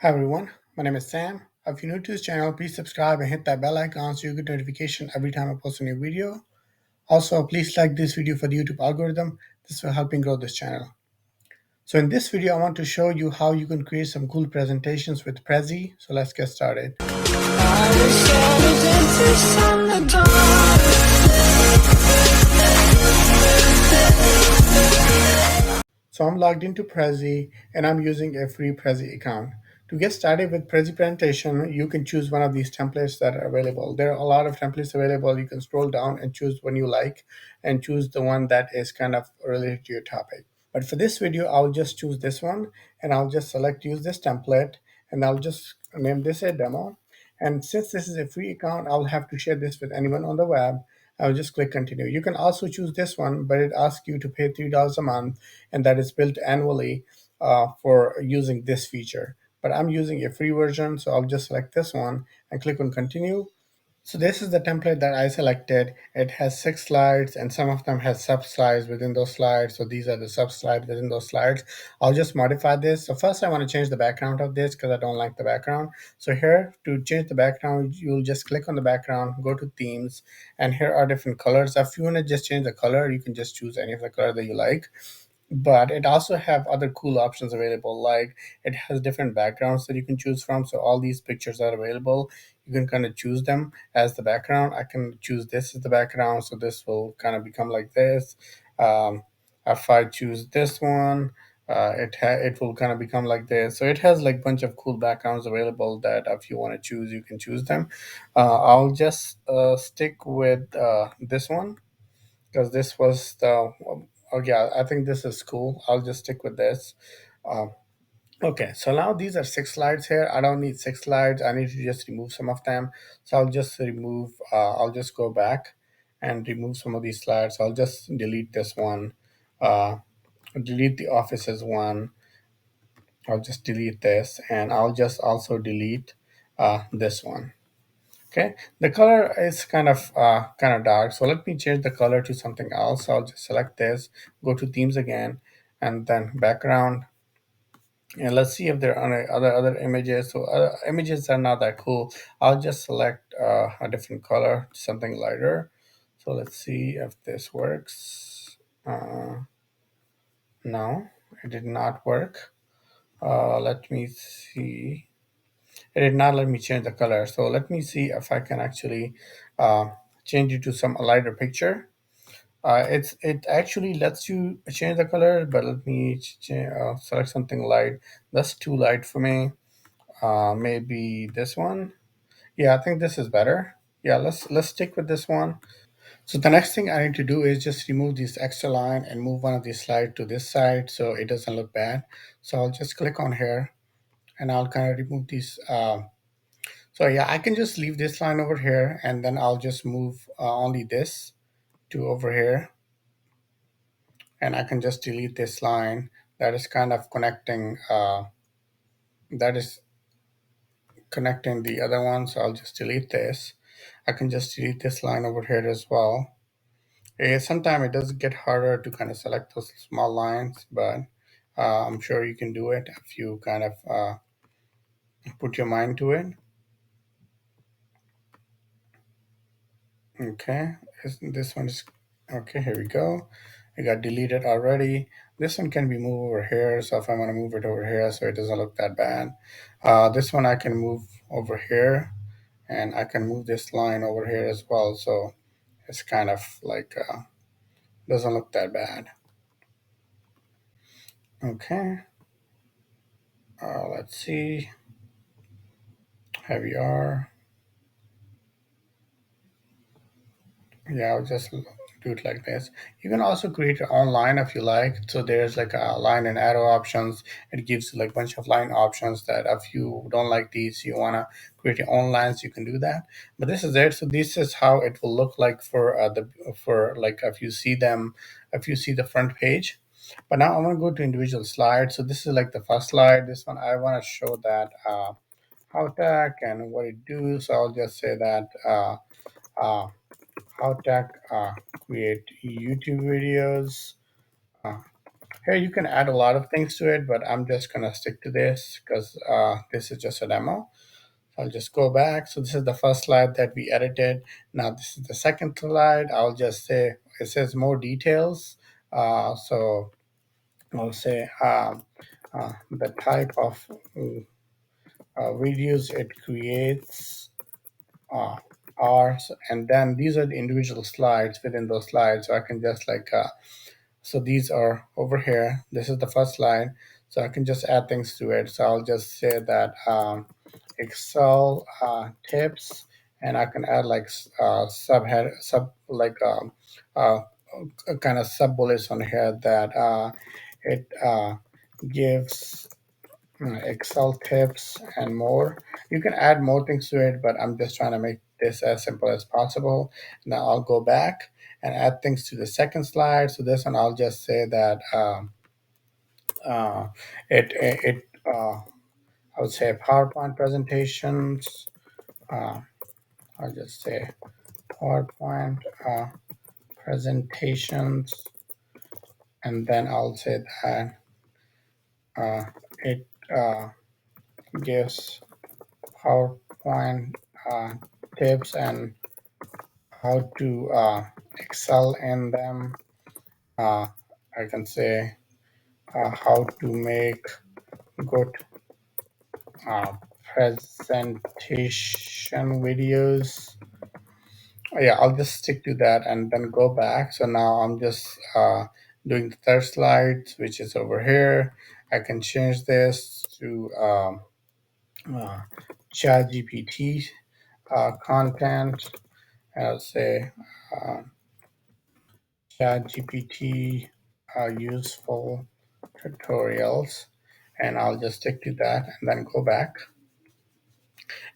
Hi everyone, my name is Sam. If you're new to this channel, please subscribe and hit that bell icon so you get notification every time I post a new video. Also, please like this video for the YouTube algorithm. This will help me grow this channel. So in this video, I want to show you how you can create some cool presentations with Prezi. So let's get started. So I'm logged into Prezi and I'm using a free Prezi account. To get started with Prezi presentation, you can choose one of these templates that are available. There are a lot of templates available. You can scroll down and choose one you like and choose the one that is kind of related to your topic. But for this video, I'll just choose this one and I'll just select use this template and I'll just name this a demo. And since this is a free account, I'll have to share this with anyone on the web. I'll just click continue. You can also choose this one, but it asks you to pay $3 a month, and that is billed annually for using this feature. But I'm using a free version, so I'll just select this one and click on continue. So this is the template that I selected. It has 6 slides and some of them has sub slides within those slides. So these are the sub slides within those slides. I'll just modify this. So first I want to change the background of this because I don't like the background. So here to change the background, you'll just click on the background, go to themes, and here are different colors. If you want to just change the color, you can just choose any of the color that you like, but it also have other cool options available, like it has different backgrounds that you can choose from. So all these pictures are available. You can kind of choose them as the background. I can choose this as the background, so this will kind of become like this. If I choose this one, it will kind of become like this. So it has like bunch of cool backgrounds available that if you want to choose, you can choose them. I'll just stick with this one because this was the oh yeah, I think this is cool. I'll just stick with this. um, okay, so now these are 6 slides here. I don't need 6 slides. I need to just remove some of them. So I'll just remove I'll just go back and remove some of these slides. I'll just delete this one, uh, delete the offices one. I'll just delete this, and I'll just also delete this one. Okay, the color is kind of dark, so let me change the color to something else. I'll just select this, go to themes again, and then background, and let's see if there are any other images. So images are not that cool. I'll just select a different color, something lighter. So let's see if this works. No, it did not work. Let me see. It did not let me change the color. So let me see if I can actually uh, change it to some lighter picture. It actually lets you change the color, but let me select something light. That's too light for me. Maybe this one. Yeah, I think this is better. Yeah, let's stick with this one. So the next thing I need to do is just remove this extra line and move one of these slides to this side so it doesn't look bad. So I'll just click on here and I'll kind of remove these. So yeah, I can just leave this line over here and then I'll just move only this to over here, and I can just delete this line that is kind of that is connecting the other one. So I'll just delete this. I can just delete this line over here as well. Sometimes it does get harder to kind of select those small lines, but I'm sure you can do it if you kind of put your mind to it. Okay, this one is okay. Here we go. It got deleted already. This one can be moved over here. So if I want to move it over here so it doesn't look that bad, this one I can move over here, and I can move this line over here as well. So it's kind of like doesn't look that bad. Okay, let's see. Here we are. Yeah, I'll just do it like this. You can also create your own line if you like. So there's like a line and arrow options. It gives you like a bunch of line options that if you don't like these, you want to create your own lines, you can do that. But this is it. So this is how it will look like for for like if you see them, if you see the front page. But now I want to go to individual slides. So this is like the first slide. This one I want to show that Howtech and what it do. So I'll just say that uh, Howtech create YouTube videos. Uh, Here you can add a lot of things to it, but I'm just gonna stick to this because this is just a demo. I'll just go back. So this is the first slide that we edited. Now this is the second slide. I'll just say it says more details. So I'll say the type of videos it creates are, and then these are the individual slides within those slides. So I can just like so these are over here. This is the first slide. So I can just add things to it. So I'll just say that Excel tips, and I can add like subhead, sub like uh, kind of sub bullets on here that it gives Excel tips and more. You can add more things to it, but I'm just trying to make this as simple as possible. Now I'll go back and add things to the second slide. So this one, I'll just say that uh, it I would say PowerPoint presentations. Uh, I'll just say PowerPoint presentations, and then I'll say that uh, it gives PowerPoint uh, tips and how to excel in them. Uh, I can say how to make good uh, presentation videos. Yeah, I'll just stick to that and then go back. So now I'm just doing the third slide, which is over here. I can change this to uh, chat GPT content. I'll say uh, chat GPT useful tutorials, and I'll just stick to that and then go back.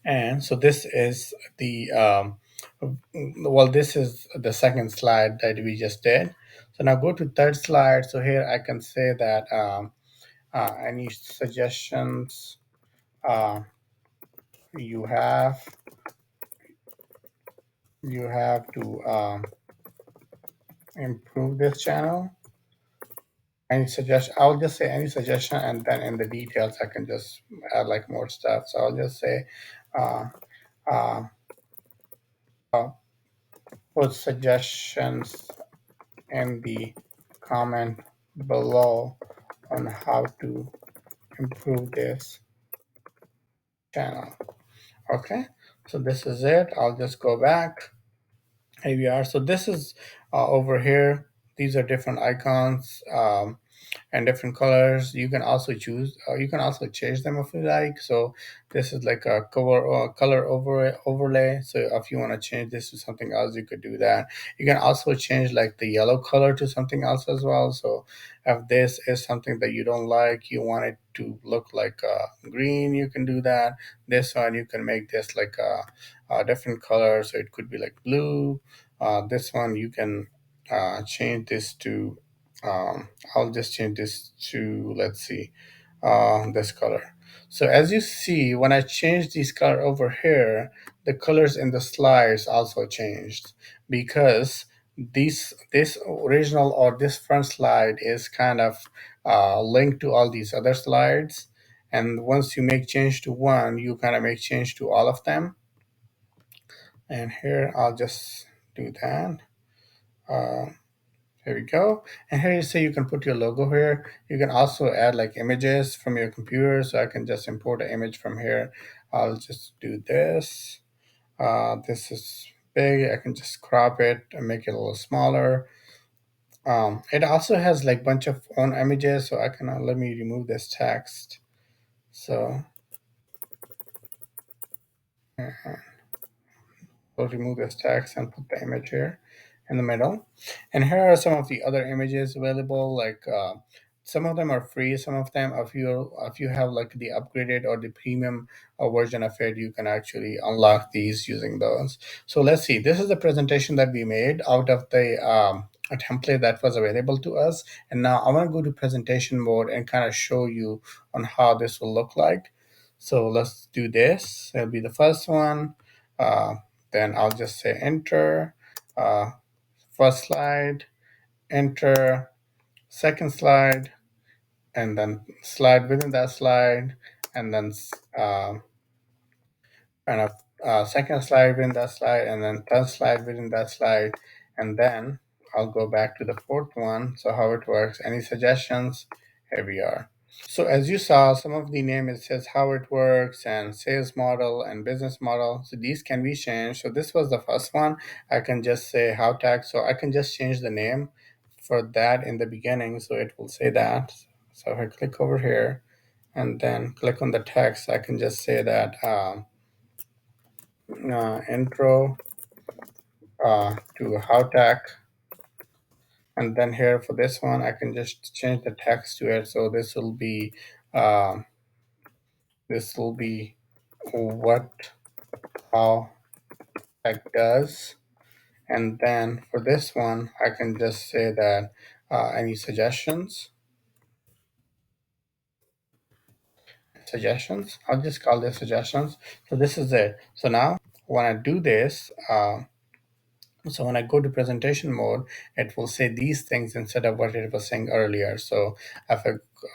And so this is the well, this is the second slide that we just did. So now go to third slide. So here I can say that any suggestions uh, you have, you have to improve this channel. Any suggestion? I'll just say any suggestion, and then in the details I can just add like more stuff. So I'll just say uh, uh, uh, put suggestions in the comment below on how to improve this channel. Okay, so this is it. I'll just go back. Here we are. So this is over here. These are different icons. And different colors. You can also choose. You can also change them if you like. So this is like a cover color overlay. So if you want to change this to something else, you could do that. You can also change like the yellow color to something else as well. So if this is something that you don't like, you want it to look like green, you can do that. This one you can make this like a different color. So it could be like blue. This one you can change this to I'll just change this to, let's see, this color. So as you see, when I change this color over here, the colors in the slides also changed because this original or this front slide is kind of linked to all these other slides. And once you make change to one, you kind of make change to all of them. And here I'll just do that. Uh, Here we go. And here you say you can put your logo here. You can also add like images from your computer. So I can just import an image from here. I'll just do this. This is big. I can just crop it and make it a little smaller. It also has like bunch of own images. So I can let me remove this text. So uh, we'll remove this text and put the image here in the middle. And here are some of the other images available. Like some of them are free. Some of them, if you have like the upgraded or the premium version of it, you can actually unlock these using those. So let's see. This is the presentation that we made out of the a template that was available to us. And now I want to go to presentation mode and kind of show you on how this will look like. So let's do this. It'll be the first one. Uh, then I'll just say enter. Uh, First slide, enter. Second slide, and then slide within that slide, and then uh, kind of second slide within that slide, and then third slide within that slide, and then I'll go back to the fourth one. So how it works, any suggestions? Here we are. So as you saw, some of the name, it says how it works and sales model and business model. So these can be changed. So this was the first one. I can just say Howtech. So I can just change the name for that in the beginning. So it will say that. So if I click over here and then click on the text, I can just say that intro to Howtech. And then here for this one, I can just change the text to it. So uh, this will be what how tech does. And then for this one, I can just say that any suggestions. I'll just call this suggestions. So this is it. So now when I do this, so when I go to presentation mode, it will say these things instead of what it was saying earlier. So if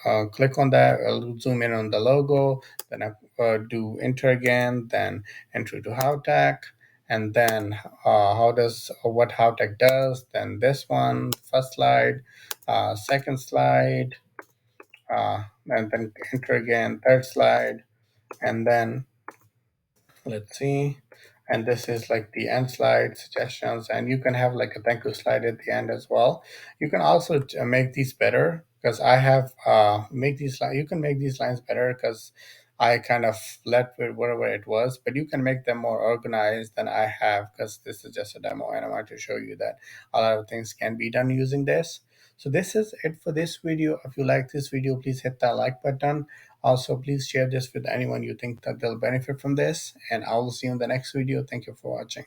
I click on that, I'll zoom in on the logo, then I do enter again, then enter to Howtech, and then what Howtech does, then this one, first slide, second slide, and then enter again, third slide, and then let's see, and this is like the end slide suggestions, and you can have like a thank you slide at the end as well. You can also make these better, because I have make these you can make these lines better because I kind of left with whatever it was, but you can make them more organized than I have, because this is just a demo and I want to show you that a lot of things can be done using this. So this is it for this video. If you like this video, please hit that like button. Also, please share this with anyone you think that they'll benefit from this, and I will see you in the next video. Thank you for watching.